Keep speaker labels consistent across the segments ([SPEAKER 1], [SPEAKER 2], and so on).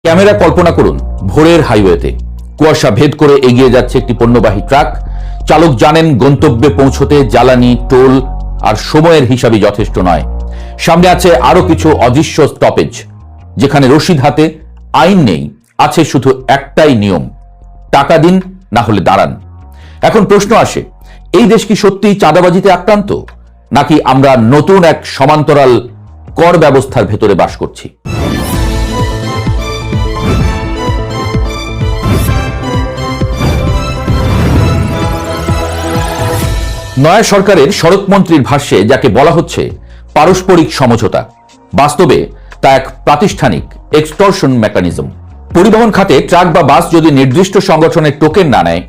[SPEAKER 1] Camera কল্পনা করুন ভোরের হাইওয়েতে কুয়াশা ভেদ করে এগিয়ে যাচ্ছে একটি পণ্যবাহী ট্রাক। চালক জানেন গন্তব্যে পৌঁছতে জ্বালানি, টোল আর সময়ের হিসাবই যথেষ্ট নয়। সামনে আছে আরো কিছু অদৃশ্য স্টপেজ, যেখানে রশিদ হাতে, আইন নেই, আছে শুধু একটাই নিয়ম, টাকা দিন না হলে দাঁড়ান। এখন প্রশ্ন আসে, এই দেশ কি সত্যিই চাঁদাবাজিতে আক্রান্ত, নাকি আমরা নতুন এক সমান্তরাল কর ব্যবস্থার ভেতরে বাস করছি? নয়া সরকারের সড়কমন্ত্রীর ভাষ্যে যাকে বলা হচ্ছে পারস্পরিক সমঝোতা, বাস্তবে তা এক প্রাতিষ্ঠানিক এক্সটর্শন মেকানিজম। পরিবহন খাতে ট্রাক বা বাস যদি নির্দিষ্ট সংগঠনের টোকেন না নেয়,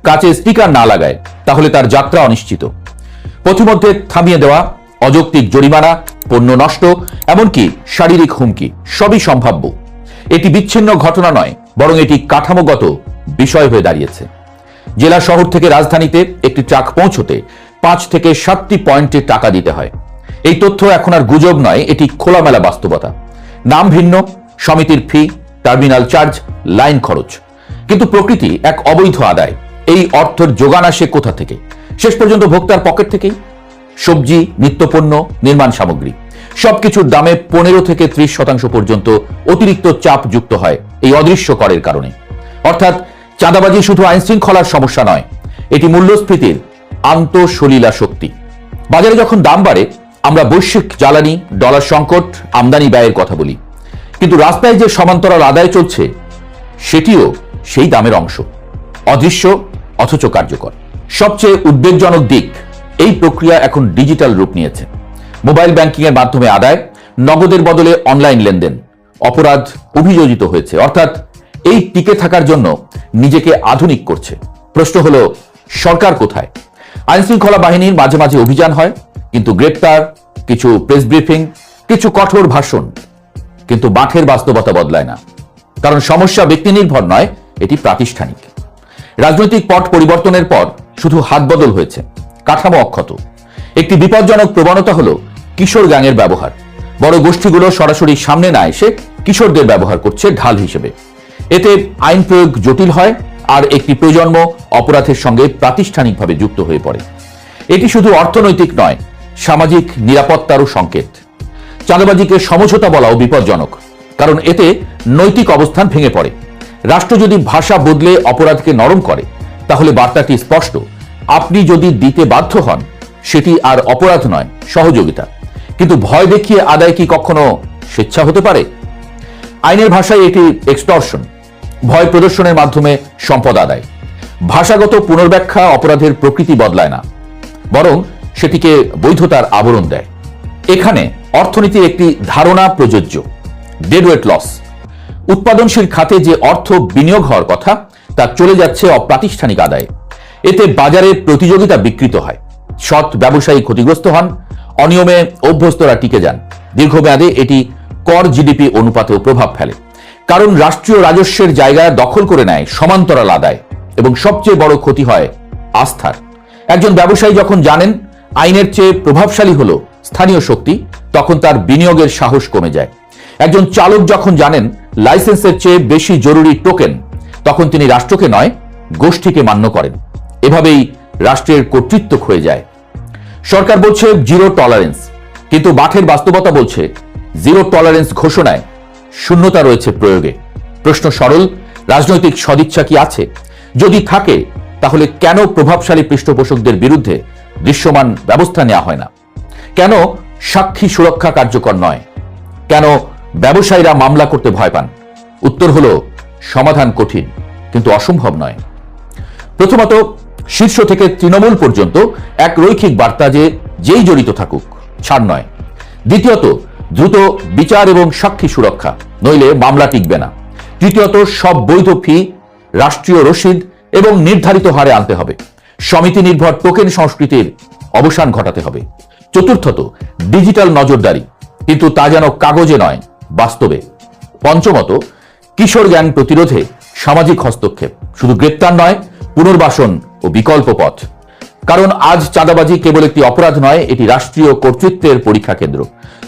[SPEAKER 1] কাছে স্টিকার না লাগায়, তাহলে তার যাত্রা অনিশ্চিত। পথিমধ্যে থামিয়ে দেওয়া, অযৌক্তিক জরিমানা, পণ্য নষ্ট, এমনকি শারীরিক হুমকি সবই সম্ভাব্য। এটি বিচ্ছিন্ন ঘটনা নয়, বরং এটি কাঠামোগত বিষয় হয়ে দাঁড়িয়েছে। জেলা শহর থেকে রাজধানীতে একটি ট্রাক পৌঁছতে 5 থেকে 7টি পয়েন্টে টাকা দিতে হয়। এই তথ্য এখন আর গুজব নয়, এটি খোলামেলা বাস্তবতা। নাম ভিন্ন, সমিতির ফি, টার্মিনাল চার্জ, লাইন খরচ, কিন্তু প্রকৃতি এক অবৈধ আদায়। এই অর্থের যোগান আসে কোথা থেকে? শেষ পর্যন্ত ভোক্তার পকেট থেকেই। সবজি, নিত্যপণ্য, নির্মাণ সামগ্রী সবকিছুর দামে 15 থেকে 30% পর্যন্ত অতিরিক্ত চাপ যুক্ত হয় এই অদৃশ্য করের কারণে। অর্থাৎ চাঁদাবাজি শুধু আইন শৃঙ্খলার সমস্যা নয়, এটি মূল্যস্ফীতির আন্তঃসলীলা শক্তি। বাজারে যখন দাম বাড়ে, আমরা বৈশ্বিক জ্বালানি, ডলার সংকট, আমদানি ব্যয়ের কথা বলি, কিন্তু রাস্তায় যে সমান্তরাল আদায় চলছে সেটিও সেই দামের অংশ, অদৃশ্য অথচ কার্যকর। সবচেয়ে উদ্বেগজনক দিক, এই প্রক্রিয়া এখন ডিজিটাল রূপ নিয়েছে। মোবাইল ব্যাংকিং এর মাধ্যমে আদায়, নগদের বদলে অনলাইন লেনদেন। অপরাধ অভিযোজিত হয়েছে, অর্থাৎ এই টিকে থাকার জন্য নিজেকে আধুনিক করছে। প্রশ্ন হলো, সরকার কোথায়? আইন শৃঙ্খলা বাহিনীর মাঝে মাঝে অভিযান হয়, কিন্তু গ্রেপ্তার, কিছু প্রেস ব্রিফিং, কিছু কঠোর ভাষণ, কিন্তু মাঠের বাস্তবতা বদলায় না। কারণ সমস্যা ব্যক্তি নির্ভর নয়, এটি প্রাতিষ্ঠানিক। রাজনৈতিক পট পরিবর্তনের পর শুধু হাত বদল হয়েছে, কাঠামো অক্ষত। একটি বিপজ্জনক প্রবণতা হলো কিশোর গ্যাংয়ের ব্যবহার। বড় গোষ্ঠীগুলো সরাসরি সামনে না এসে কিশোরদের ব্যবহার করছে ঢাল হিসেবে। এতে আইন প্রয়োগ জটিল হয়, আর একটি প্রজন্ম অপরাধের সঙ্গে প্রাতিষ্ঠানিকভাবে যুক্ত হয়ে পড়ে। এটি শুধু অর্থনৈতিক নয়, সামাজিক নিরাপত্তারও সংকেত। চাঁদাবাজিকে সমঝোতা বলাও বিপজ্জনক, কারণ এতে নৈতিক অবস্থান ভেঙে পড়ে। রাষ্ট্র যদি ভাষা বদলে অপরাধকে নরম করে, তাহলে বার্তাটি স্পষ্ট, আপনি যদি দিতে বাধ্য হন, সেটি আর অপরাধ নয়, সহযোগিতা। কিন্তু ভয় দেখিয়ে আদায় কি কখনো স্বেচ্ছা হতে পারে? আইনের ভাষায় এটি এক্সটর্শন, ভয় প্রদর্শনের মাধ্যমে সম্পদ আদায়। ভাষাগত পুনর্ব্যাখ্যা অপরাধের প্রকৃতি বদলায় না, বরং সেটিকে বৈধতার আবরণ দেয়। এখানে অর্থনীতির একটি ধারণা প্রযোজ্য, ডেডওয়েট লস। উৎপাদনশীল খাতে যে অর্থ বিনিয়োগ হওয়ার কথা, তা চলে যাচ্ছে অপ্রাতিষ্ঠানিক আদায়ে। এতে বাজারে প্রতিযোগিতা বিকৃত হয়, সৎ ব্যবসায়ী ক্ষতিগ্রস্ত হন, অনিয়মে অভ্যস্তরা টিকে যান। দীর্ঘমেয়াদে এটি কর জিডিপি অনুপাতেও প্রভাব ফেলে, কারণ রাষ্ট্রীয় রাজস্বের জায়গা দখল করে নেয় সমান্তরাল আদায়। এবং সবচেয়ে বড় ক্ষতি হয় আস্থার। একজন ব্যবসায়ী যখন জানেন আইনের চেয়ে প্রভাবশালী হলো স্থানীয় শক্তি, তখন তার বিনিয়োগের সাহস কমে যায়। একজন চালক যখন জানেন লাইসেন্সের চেয়ে বেশি জরুরি টোকেন, তখন তিনি রাষ্ট্রকে নয়, গোষ্ঠীকে মান্য করেন। এভাবেই রাষ্ট্রের কর্তৃত্ব ক্ষয়ে যায়। সরকার বলছে জিরো টলারেন্স, কিন্তু মাঠের বাস্তবতা বলছে জিরো টলারেন্স ঘোষণায় শূন্যতা রয়েছে প্রয়োগে। প্রশ্ন সরল, রাজনৈতিক সদিচ্ছা কি আছে? যদি থাকে, তাহলে কেন প্রভাবশালী পৃষ্ঠপোষকদের বিরুদ্ধে দৃশ্যমান ব্যবস্থা নেওয়া হয় না? কেন সাক্ষী সুরক্ষা কার্যকর নয়? কেন ব্যবসায়ীরা মামলা করতে ভয় পান? উত্তর হলো, সমাধান কঠিন কিন্তু অসম্ভব নয়। প্রথমত, শীর্ষ থেকে তৃণমূল পর্যন্ত এক রৈখিক বার্তা যে যেই জড়িত থাকুক, ছাড় নয়। দ্বিতীয়ত, দ্রুত বিচার এবং সাক্ষী সুরক্ষা, নইলে মামলা টিকবে না। তৃতীয়ত, সব বৈধ ফি রাষ্ট্রীয় রসিদ এবং নির্ধারিত হারে আনতে হবে। সমিতি নির্ভর টোকেন সংস্কৃতির অবসান ঘটাতে হবে। চতুর্থত, ডিজিটাল নজরদারি, কিন্তু তা যেন কাগজে নয়, বাস্তবে। পঞ্চমত, কিশোর গ্যাং প্রতিরোধে সামাজিক হস্তক্ষেপ, শুধু গ্রেপ্তার নয়, পুনর্বাসন ও বিকল্প পথ। কারণ আজ চাঁদাবাজি কেবল একটি অপরাধ নয়, এটি রাষ্ট্রীয় কর্তৃত্বের পরীক্ষা কেন্দ্র।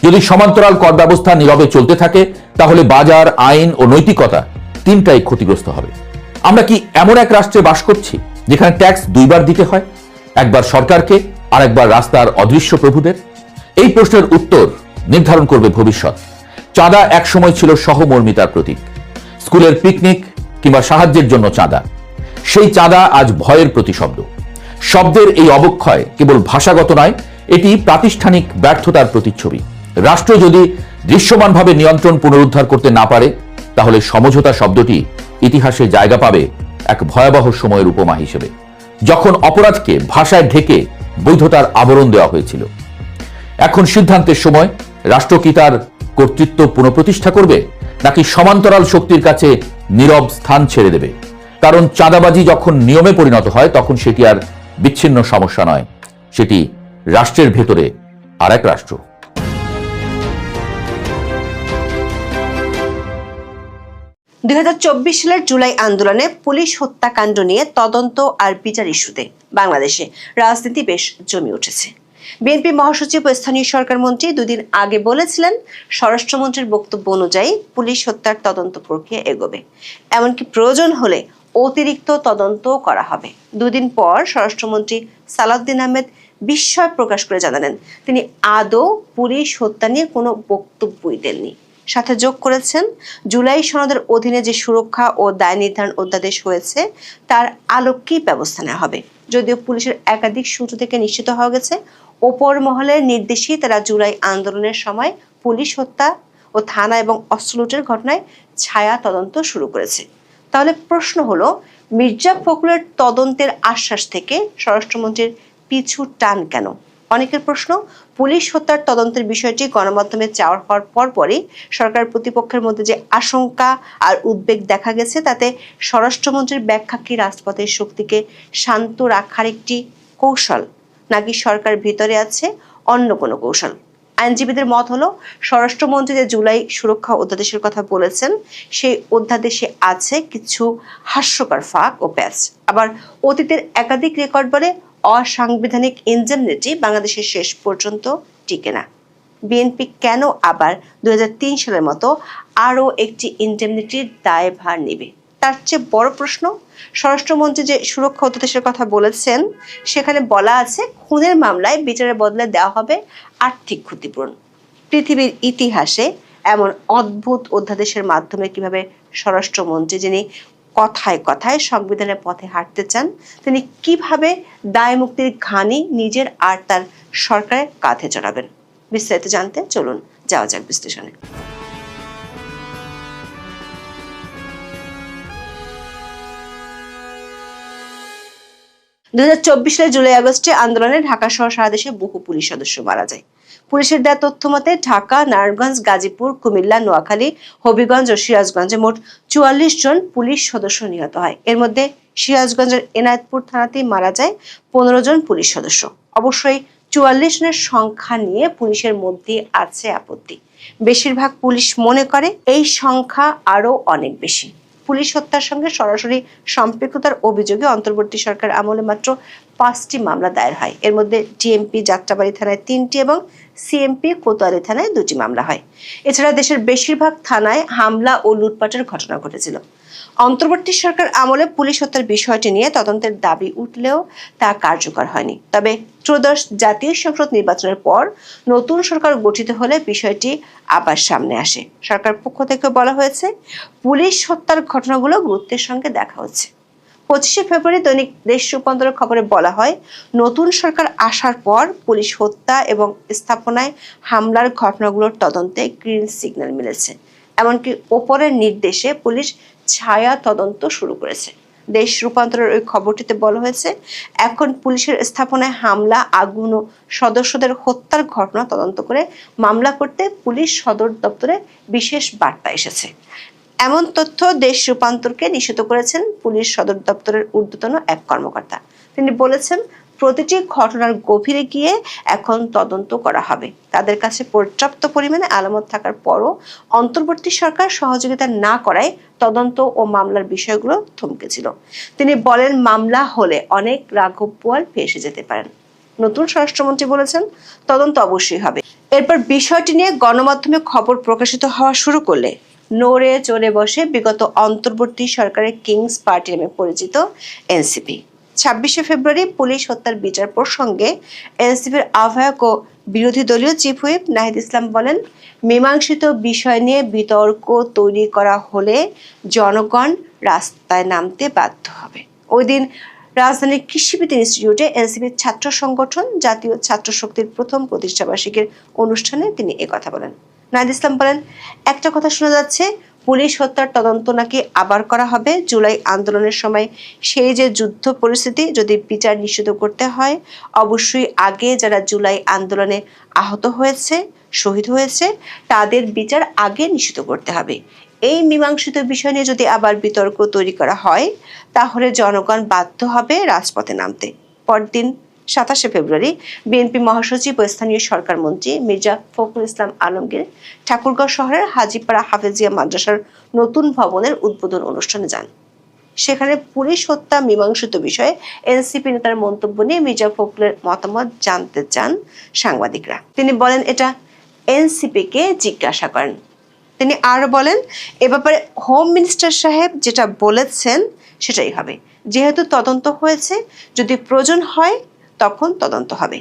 [SPEAKER 1] যদি সমান্তরাল কর ব্যবস্থা নীরবে চলতে থাকে তাহলে বাজার, আইন ও নৈতিকতা তিনটাই ক্ষতিগ্রস্ত হবে। আমরা কি এমন এক রাষ্ট্রে বাস করছি যেখানে ট্যাক্স দুইবার দিতে হয়, একবার সরকারকে আর একবার রাস্তার অদৃশ্য প্রভুদের? এই প্রশ্নের উত্তর নির্ধারণ করবে ভবিষ্যৎ। চাঁদা একসময় ছিল সহমর্মিতার প্রতীক, স্কুলের পিকনিক কিংবা সাহায্যের জন্য চাঁদা। সেই চাঁদা আজ ভয়ের প্রতিশব্দ। শব্দের এই অবক্ষয় কেবল ভাষাগত নয়, এটি প্রাতিষ্ঠানিক ব্যর্থতার প্রতিচ্ছবি। রাষ্ট্র যদি দৃশ্যমানভাবে নিয়ন্ত্রণ পুনরুদ্ধার করতে না পারে তাহলে সমঝোতা শব্দটি ইতিহাসে জায়গা পাবে এক ভয়াবহ সময়ের উপমা হিসেবে, যখন অপরাধকে ভাষায় ঢেকে বৈধতার আবরণ দেওয়া হয়েছিল। এখন সিদ্ধান্তের সময়। রাষ্ট্র কি তার কর্তৃত্ব পুনঃপ্রতিষ্ঠা করবে নাকি সমান্তরাল শক্তির কাছে নীরব স্থান ছেড়ে দেবে? কারণ চাঁদাবাজি যখন নিয়মে পরিণত হয় তখন সেটি আর বিচ্ছিন্ন সমস্যা নয়, সেটি রাষ্ট্রের ভেতরে আর এক রাষ্ট্র।
[SPEAKER 2] 2024 সালের জুলাই আন্দোলনে পুলিশ হত্যাকাণ্ড নিয়ে তদন্ত আর বিচার ইস্যুতে বাংলাদেশে রাজনীতি বেশ জমে উঠেছে। বিএনপি মহাসচিব ও স্থানীয় সরকার মন্ত্রী দুদিন আগে বলেছিলেন স্বরাষ্ট্রমন্ত্রীর বক্তব্য অনুযায়ী পুলিশ হত্যার তদন্ত প্রক্রিয়া এগোবে, এমনকি প্রয়োজন হলে অতিরিক্ত তদন্ত করা হবে। দুদিন পর স্বরাষ্ট্রমন্ত্রী সালাউদ্দিন আহমেদ বিস্ময় প্রকাশ করে জানালেন তিনি আদৌ পুলিশ হত্যা নিয়ে কোনো বক্তব্যই দেননি। সাথে যোগ করেছেন জুলাই সনদের অধীনে যে সুরক্ষা ও দায় নির্ধারণ অধ্যাদেশ হয়েছে তার আলোকেই ব্যবস্থা নেওয়া হবে। যদিও পুলিশের একাধিক সূত্র থেকে নিশ্চিত হওয়া গেছে ওপর মহলের নির্দেশেই তারা জুলাই আন্দোলনের সময় পুলিশ হত্যা ও থানা এবং অস্ত্র লুটের ঘটনায় ছায়া তদন্ত শুরু করেছে। তাহলে প্রশ্ন হলো, মির্জা ফখরুলের তদন্তের আশ্বাস থেকে স্বরাষ্ট্রমন্ত্রীর পিছু টান কেন? অনেকের প্রশ্ন, পুলিশ হত্যার তদন্তের বিষয়টি গণমাধ্যমে চাওয়া হওয়ার পরপরই সরকার প্রতিপক্ষের মধ্যে যে আশঙ্কা আর উদ্বেগ দেখা গেছে তাতে স্বরাষ্ট্রমন্ত্রীর ব্যাখ্যা কি রাজপথের শক্তিকে শান্ত রাখার একটি কৌশল, নাকি সরকার ভিতরে আছে অন্য কোনো কৌশল? আইনজীবীদের মত হলো স্বরাষ্ট্রমন্ত্রী যে জুলাই সুরক্ষা অধ্যাদেশের কথা বলেছেন সেই অধ্যাদেশে আছে কিছু হাস্যকর ফাঁক ও প্যাচ। আবার অতীতের একাধিক রেকর্ড বলে অসাংবিধানিক ইনজেমনিটি বাংলাদেশের শেষ পর্যন্ত টিকে না। বিএনপি কেন আবার 2003 সালের মতো আরও একটি ইনজেমনিটির দায়ভার নেবে? তার চেয়ে বড় প্রশ্ন, স্বরাষ্ট্রমন্ত্রী যে সুরক্ষা অধ্যাদেশের কথা বলেছেন সেখানে বলা আছে খুনের মামলায় বিচারের বদলে দেওয়া হবে আর্থিক ক্ষতিপূরণ। পৃথিবীর ইতিহাসে এমন অদ্ভুত অধ্যাদেশের মাধ্যমে কিভাবে স্বরাষ্ট্রমন্ত্রী, যিনি কথায় কথায় সংবিধানের পথে হাঁটতে চান, তিনি কিভাবে দায় মুক্তির ঘানি নিজের আর তার সরকারের কাঁধে চড়াবেন? বিস্তারিত জানতে চলুন যাওয়া যাক বিশ্লেষণে। 2024 সালের জুলাই আগস্টে আন্দোলনে ঢাকা সহ সারা দেশে বহু পুলিশ সদস্য মারা যায়। পুলিশের দেওয়া তথ্য মতে ঢাকা, নারায়ণগঞ্জ, গাজীপুর, কুমিল্লা, নোয়াখালী, হবিগঞ্জ ও সিরাজগঞ্জে মোট 44 জন পুলিশ সদস্য নিহত হয়। এর মধ্যে সিরাজগঞ্জের এনায়েতপুর থানাতেই মারা যায় 15 জন পুলিশ সদস্য। অবশ্যই 44 জনের সংখ্যা নিয়ে পুলিশের মধ্যে আছে আপত্তি। বেশিরভাগ পুলিশ মনে করে এই সংখ্যা আরো অনেক বেশি। পুলিশ হত্যার সঙ্গে সরাসরি সম্পৃক্ততার অভিযোগে অন্তর্বর্তী সরকার আমলে মাত্র 5টি মামলা দায়ের হয়। এর মধ্যে ডিএমপি যাত্রাবাড়ি থানায় 3টি এবং সিএমপি কোতোয়ালি থানায় 2টি মামলা হয়। এছাড়া দেশের বেশিরভাগ থানায় হামলা ও লুটপাটের ঘটনা ঘটেছিল। অন্তর্বর্তী সরকার আমলে পুলিশ হত্যার বিষয়টি নিয়ে তদন্তের দাবি উঠলেও তা কার্যকর হয়নি। তবে ত্রয়োদশ জাতীয় সংসদ নির্বাচনের পর নতুন সরকার গঠিত হলে বিষয়টি আবার সামনে আসে। সরকার পক্ষ থেকে বলা হয়েছে পুলিশ হত্যার ঘটনাগুলো গুরুত্বের সঙ্গে দেখা হচ্ছে। 25শে ফেব্রুয়ারি দৈনিক দেশ রূপান্তরের খবরে বলা হয়, নতুন সরকার আসার পর পুলিশ হত্যা এবং স্থাপনায় হামলার ঘটনাগুলোর তদন্তে গ্রিন সিগন্যাল মিলেছে। এমনকি ওপরের নির্দেশে পুলিশ ছায়া তদন্ত শুরু করেছে। দেশ রূপান্তরের ওই খবরটিতে বলা হয়েছে, এখন পুলিশের স্থাপনায় হামলা, আগুন ও সদস্যদের হত্যার ঘটনা তদন্ত করে মামলা করতে পুলিশ সদর দপ্তরে বিশেষ বার্তা এসেছে। এমন তথ্য দেশ রূপান্তরকে নিশ্চিত করেছেন পুলিশ সদর দপ্তরের ঊর্ধ্বতন এক কর্মকর্তা। তিনি বলেছেন, প্রতিটি ঘটনার গভীরে গিয়ে এখন তদন্ত করা হবে। তাদের কাছে পর্যাপ্ত পরিমাণে আলামত থাকার পরও অন্তর্বর্তী সরকার সহযোগিতা না করায় তদন্ত ও মামলার বিষয়গুলো থমকে ছিল। তিনি বলেন, মামলা হলে অনেক রাঘব বোয়াল ফেঁসে যেতে পারেন। নতুন স্বরাষ্ট্রমন্ত্রী বলেছেন, তদন্ত অবশ্যই হবে। এরপর বিষয়টি নিয়ে গণমাধ্যমে খবর প্রকাশিত হওয়া শুরু করলে নড়ে চড়ে বসে বিগত অন্তর্বর্তী সরকারের কিংস পার্টি নামে পরিচিত এনসিপি। 26শে ফেব্রুয়ারি পুলিশ হত্যার বিচার প্রসঙ্গে এনসিপির আহ্বায়ক ও বিরোধী দলীয় চিফ হুইপ নাহিদ ইসলাম বলেন, মীমাংসিত বিষয় নিয়ে বিতর্ক তৈরি করা হলে জনগণ রাস্তায় নামতে বাধ্য হবে। ওই দিন রাজধানীর কৃষিবিদ ইনস্টিটিউটে এনসিপির ছাত্র সংগঠন জাতীয় ছাত্র শক্তির প্রথম প্রতিষ্ঠাবার্ষিকীর অনুষ্ঠানে তিনি একথা বলেন। নাহিদ ইসলাম বলেন, একটা কথা শোনা যাচ্ছে, পুলিশ হত্যার তদন্ত নাকি আবার করা হবে। জুলাই আন্দোলনের সময় সেই যে যুদ্ধ পরিস্থিতি, যদি বিচার নিশ্চিত করতে হয়, অবশ্যই আগে যারা জুলাই আন্দোলনে আহত হয়েছে, শহীদ হয়েছে, তাদের বিচার আগে নিশ্চিত করতে হবে। এই মীমাংসিত বিষয় নিয়ে যদি আবার বিতর্ক তৈরি করা হয়, তাহলে জনগণ বাধ্য হবে রাজপথে নামতে। পরদিন 27শে ফেব্রুয়ারি বিএনপি মহাসচিব ও স্থানীয় সরকার মন্ত্রী মির্জা ফখরুল ইসলাম আলমগীর ঠাকুরগাঁও শহরের হাজীপাড়া হাফেজিয়া মাদ্রাসার নতুন ভবনের উদ্বোধন অনুষ্ঠানে যান। সেখানে পুলিশ হত্যা মীমাংসিত বিষয়ে এনসিপি নেতার মন্তব্য নিয়ে মির্জা ফখরুলের মতামত জানতে চান সাংবাদিকরা। তিনি বলেন, এটা এনসিপিকে জিজ্ঞাসা করেন। তিনি আরো বলেন, এ ব্যাপারে হোম মিনিস্টার সাহেব যেটা বলেছেন সেটাই হবে। যেহেতু তদন্ত হয়েছে, যদি প্রয়োজন হয় তখন তদন্ত হবে।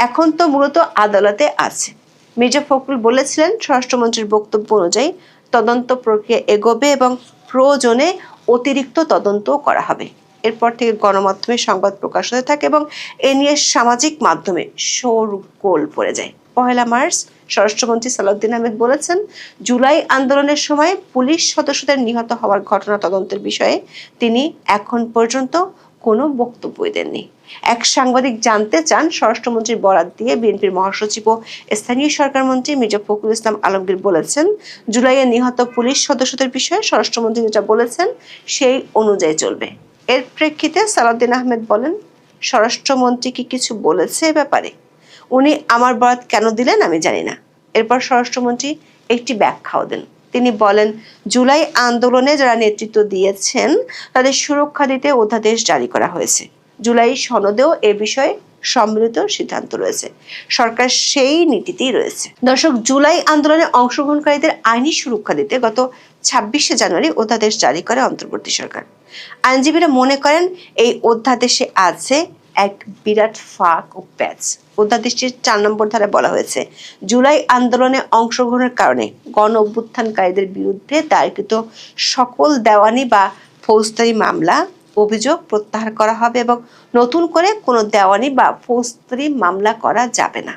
[SPEAKER 2] এখন তো মূলত আদালতে আছে। মির্জা ফখরুল বলেছিলেন, স্বরাষ্ট্রমন্ত্রীর বক্তব্য অনুযায়ী তদন্ত প্রক্রিয়া এগোবে এবং প্রয়োজনে অতিরিক্ত তদন্ত করা হবে। এরপর থেকে গণমাধ্যমে সংবাদ প্রকাশ হতে থাকে এবং এ নিয়ে সামাজিক মাধ্যমে শোরগোল পড়ে যায়। 1 মার্চ স্বরাষ্ট্রমন্ত্রী সালাউদ্দিন আহমেদ বলেছেন, জুলাই আন্দোলনের সময় পুলিশ সদস্যদের নিহত হওয়ার ঘটনা তদন্তের বিষয়ে তিনি এখন পর্যন্ত কোনো বক্তব্যই দেননি। এক সাংবাদিক জানতে চান, স্বরাষ্ট্রমন্ত্রীর বরাত দিয়ে বিএনপির মহাসচিব ও স্থানীয় সরকার মন্ত্রী মির্জা ফখরুল ইসলাম আলমগীর বলেছেন, জুলাইয়ে নিহত পুলিশ সদস্যদের বিষয়ে স্বরাষ্ট্রমন্ত্রী যেটা বলেছেন সেই অনুযায়ী চলবে। এর প্রেক্ষিতে সালাউদ্দিন আহমেদ বলেন, স্বরাষ্ট্রমন্ত্রী কি কিছু বলেছে এ ব্যাপারে? উনি আমার বরাত কেন দিলেন আমি জানি না। এরপর স্বরাষ্ট্রমন্ত্রী একটি ব্যাখ্যাও দেন। তিনি বলেন, জুলাই আন্দোলনে যারা নেতৃত্ব দিয়েছেন তাদের সুরক্ষা দিতে অধ্যাদেশ জারি করা হয়েছে। জুলাই সনদেও এ বিষয়ে সম্মিলিত সিদ্ধান্ত রয়েছে। সরকার সেই নীতিতেই রয়েছে। দর্শক, জুলাই আন্দোলনে অংশগ্রহণকারীদের আইনি সুরক্ষা দিতে গত 26শে জানুয়ারি অধ্যাদেশ জারি করে অন্তর্বর্তী সরকার। আইনজীবীরা মনে করেন, এই অধ্যাদেশে আছে এক বিরাট ফাঁক ও প্যাচ। অধ্যাদেশটির 4 নম্বর ধারায় বলা হয়েছে, জুলাই আন্দোলনে অংশগ্রহণের কারণে গণ অভ্যুত্থানকারীদের বিরুদ্ধে দায়েরকৃত সকল দেওয়ানি বা ফৌজদারি মামলা অভিযোগ প্রত্যাহার করা হবে এবং নতুন করে কোনো দেওয়ানি বা ফৌজদারি মামলা করা যাবে না।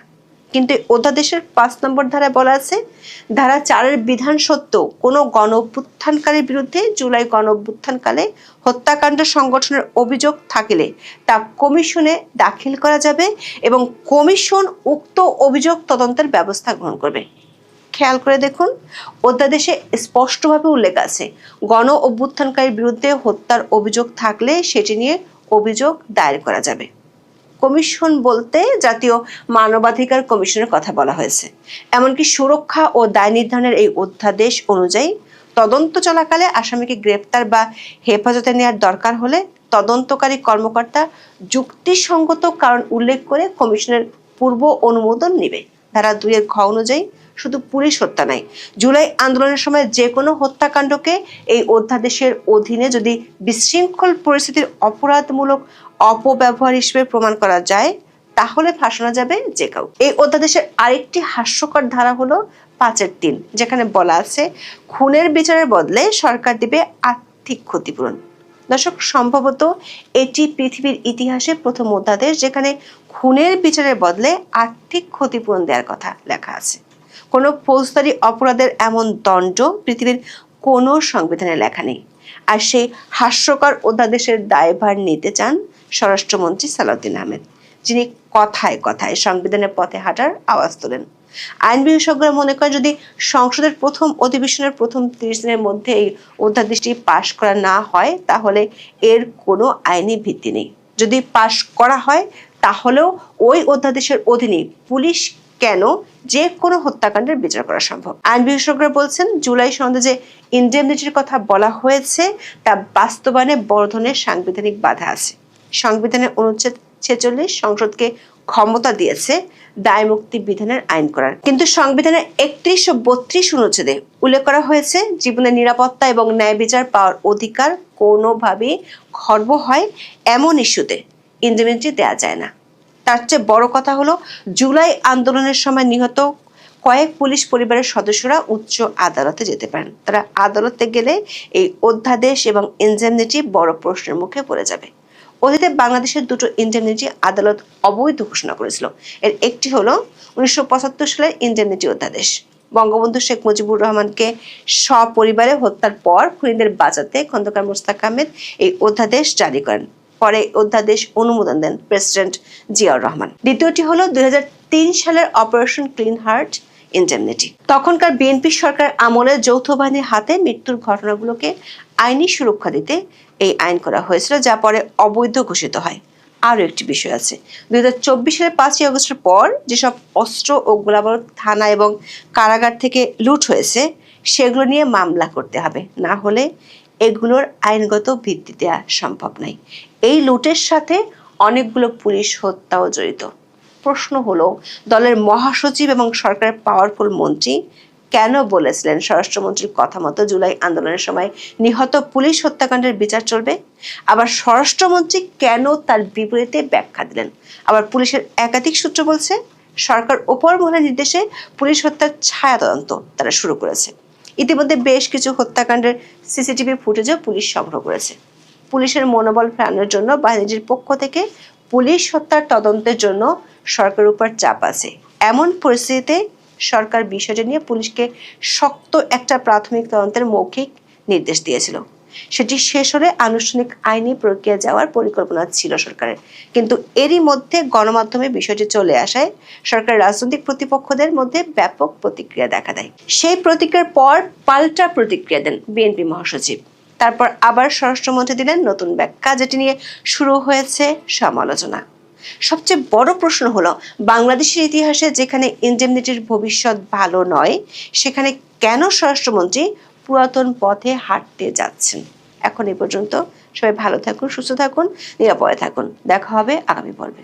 [SPEAKER 2] কিন্তু অধ্যাদেশের 5 নম্বর ধারায় বলা আছে, ধারা 4-এর বিধান সত্ত্বেও কোনো গণ অভ্যুত্থানকারীর বিরুদ্ধে জুলাই গণ অভ্যুত্থানকালে হত্যাকাণ্ড সংগঠনের অভিযোগ থাকিলে তা কমিশনে দাখিল করা যাবে এবং কমিশন উক্ত অভিযোগ তদন্তের ব্যবস্থা গ্রহণ করবে। খেয়াল করে দেখুন, অধ্যাদেশে স্পষ্টভাবে উল্লেখ আছে, গণ অভ্যুত্থানকারীর বিরুদ্ধে হত্যার অভিযোগ থাকলে সেটি নিয়ে অভিযোগ দায়ের করা যাবে। কমিশন বলতে জাতীয় মানবাধিকার কমিশনের কথা বলা হয়েছে। এমনকি সুরক্ষা ও দায় নির্ধারণের এই অধ্যাদেশ অনুযায়ী তদন্ত চলাকালে আসামিকে গ্রেপ্তার বা হেফাজতে নেওয়ার দরকার হলে তদন্তকারী কর্মকর্তা যুক্তিসঙ্গত কারণ উল্লেখ করে কমিশনের পূর্ব অনুমোদন নেবে। ধারা 2-এর ঘ অনুযায়ী শুধু পুলিশ হত্যা নাই, জুলাই আন্দোলনের সময় যে কোনো হত্যাকাণ্ডকে এই অধ্যাদেশের অধীনে যদি বিশৃঙ্খল পরিস্থিতির অপরাধমূলক অপব্যবহার হিসেবে প্রমাণ করা যায়, তাহলে ফাঁসানো যাবে যে কাউ। এই অধ্যাদেশের আরেকটি হাস্যকর ধারা হলো 5-এর 3, যেখানে বলা আছে, খুনের বিচারের বদলে সরকার দিবে আর্থিক ক্ষতিপূরণ। দর্শক, সম্ভবত এটি পৃথিবীর ইতিহাসে প্রথম অধ্যাদেশ যেখানে খুনের বিচারের বদলে আর্থিক ক্ষতিপূরণ দেওয়ার কথা লেখা আছে। কোনো ফৌজদারি অপরাধের এমন দণ্ড পৃথিবীর কোনো সংবিধানে লেখা নেই। আর সেই হাস্যকর অধ্যাদেশের দায়ভার নিতে চান স্বরাষ্ট্রমন্ত্রী সালাউদ্দিন আহমেদ, যিনি কথায় কথায় সংবিধানের পথে হাঁটার আওয়াজ তোলেন। আইন বিশেষজ্ঞরা মনে করেন, যদি সংসদের প্রথম অধিবেশনের প্রথম 30 দিনের মধ্যে এই অধ্যাদেশটি পাশ করা না হয়, তাহলে এর কোনো আইনি ভিত্তি নেই। যদি পাশ করা হয়, তাহলেও ওই অধ্যাদেশের অধীনে পুলিশ কেন যে কোনো হত্যাকাণ্ডের বিচার করা সম্ভব। আইন বিশেষজ্ঞরা বলছেন, জুলাই সনদে যে ইনডেমনিটির কথা বলা হয়েছে তা বাস্তবায়নে বড় ধরনের সাংবিধানিক বাধা আছে। সংবিধানের অনুচ্ছেদ 46 সংসদকে ক্ষমতা দিয়েছে দায় মুক্তি বিধানের আইন করার, কিন্তু সংবিধানের 31 ও 32 অনুচ্ছেদে উল্লেখ করা হয়েছে জীবনের নিরাপত্তা এবং ন্যায় বিচার পাওয়ার অধিকার কোনোভাবেই খর্ব হয় এমন ইস্যুতে ইন্ডেমনিটি দেওয়া যায় না। তার চেয়ে বড় কথা হলো জুলাই আন্দোলনের সময় নিহত কয়েক পুলিশ পরিবারের সদস্যরা উচ্চ আদালতে যেতে পারেন। তারা আদালতে গেলে এই অধ্যাদেশ এবং ইন্ডেমনিটি বড় প্রশ্নের মুখে পড়ে যাবে। অতীতে বাংলাদেশের দুটো ইন্ডেমনিটি আদালত অবৈধ ঘোষণা করেছিল। এর একটি হলো 1975 সালের ইন্ডেমনিটি অধ্যাদেশ। বঙ্গবন্ধু শেখ মুজিবুর রহমানকে সপরিবারে হত্যার পর খুনিদের বাঁচাতে খন্দকার মোস্তাক আহমেদ এই অধ্যাদেশ জারি করেন। পরে অধ্যাদেশ অনুমোদন দেন প্রেসিডেন্ট জিয়াউর রহমান। দ্বিতীয়টি হলো 2003 সালের অপারেশন ক্লিন হার্ট ইন্ডেমনিটি। তখনকার বিএনপি সরকার আমলে যৌথ বাহিনীর হাতে মৃত্যুর ঘটনাগুলোকে আইনি সুরক্ষা দিতে এই আইন করা হয়েছিল, যা পরে অবৈধ ঘোষিত হয়। আরও একটি বিষয় আছে, 2024 সালের 5ই আগস্টের পর যেসব অস্ত্র ও গোলাবারুদ থানা এবং কারাগার থেকে লুট হয়েছে সেগুলো নিয়ে মামলা করতে হবে, না হলে এগুলোর আইনগত ভিত্তি দেওয়া সম্ভব নয়। এই লুটের সাথে অনেকগুলো পুলিশ হত্যাও জড়িত। প্রশ্ন হলো, দলের মহাসচিব এবং সরকারের পাওয়ারফুল মন্ত্রী কেন বলেছিলেন স্বরাষ্ট্রমন্ত্রীর কথা মতো জুলাই আন্দোলনের সময় নিহত পুলিশ হত্যাকাণ্ডের বিচার চলবে? আবার স্বরাষ্ট্রমন্ত্রী কেন তার বিপরীতে ব্যাখ্যা দিলেন? আবার পুলিশের একাধিক সূত্র বলছে সরকার ওপর মহলের নির্দেশে পুলিশ হত্যার ছায়া তদন্ত তারা শুরু করেছে। ইতিমধ্যে বেশ কিছু হত্যাকাণ্ডের সিসিটিভি ফুটেজও পুলিশ সংগ্রহ করেছে। পুলিশের মনোবল ফেরানোর জন্য বাহিনীর পক্ষ থেকে পুলিশ হত্যার তদন্তের জন্য সরকারের উপর চাপ আছে। এমন পরিস্থিতিতে সরকার বিষয়টি নিয়ে পুলিশকে শক্ত একটা প্রাথমিক তদন্তের মৌখিক নির্দেশ দিয়েছিল। সেটি শেষ হলে আনুষ্ঠানিক আইনি প্রক্রিয়া যাওয়ার পরিকল্পনা ছিল সরকারের, কিন্তু এরই মধ্যে গণমাধ্যমে বিষয়টি চলে আসায় সরকার রাজনৈতিক প্রতিপক্ষদের মধ্যে ব্যাপক প্রতিক্রিয়া দেখা দেয়। সেই প্রতিক্রিয়ার পর পাল্টা প্রতিক্রিয়া দেন বিএনপি মহাসচিব। তারপর আবার স্বরাষ্ট্রমন্ত্রী দিলেন নতুন ব্যাখ্যা, যেটি নিয়ে শুরু হয়েছে সমালোচনা। সবচেয়ে বড় প্রশ্ন হলো, বাংলাদেশের ইতিহাসে যেখানে ইন্ডেমনিটির ভবিষ্যৎ ভালো নয়, সেখানে কেন স্বরাষ্ট্রমন্ত্রী পুরাতন পথে হাঁটতে যাচ্ছেন? এখন এই পর্যন্ত। সবাই ভালো থাকুন, সুস্থ থাকুন, নিরাপদে থাকুন। দেখা হবে আগামী পর্বে।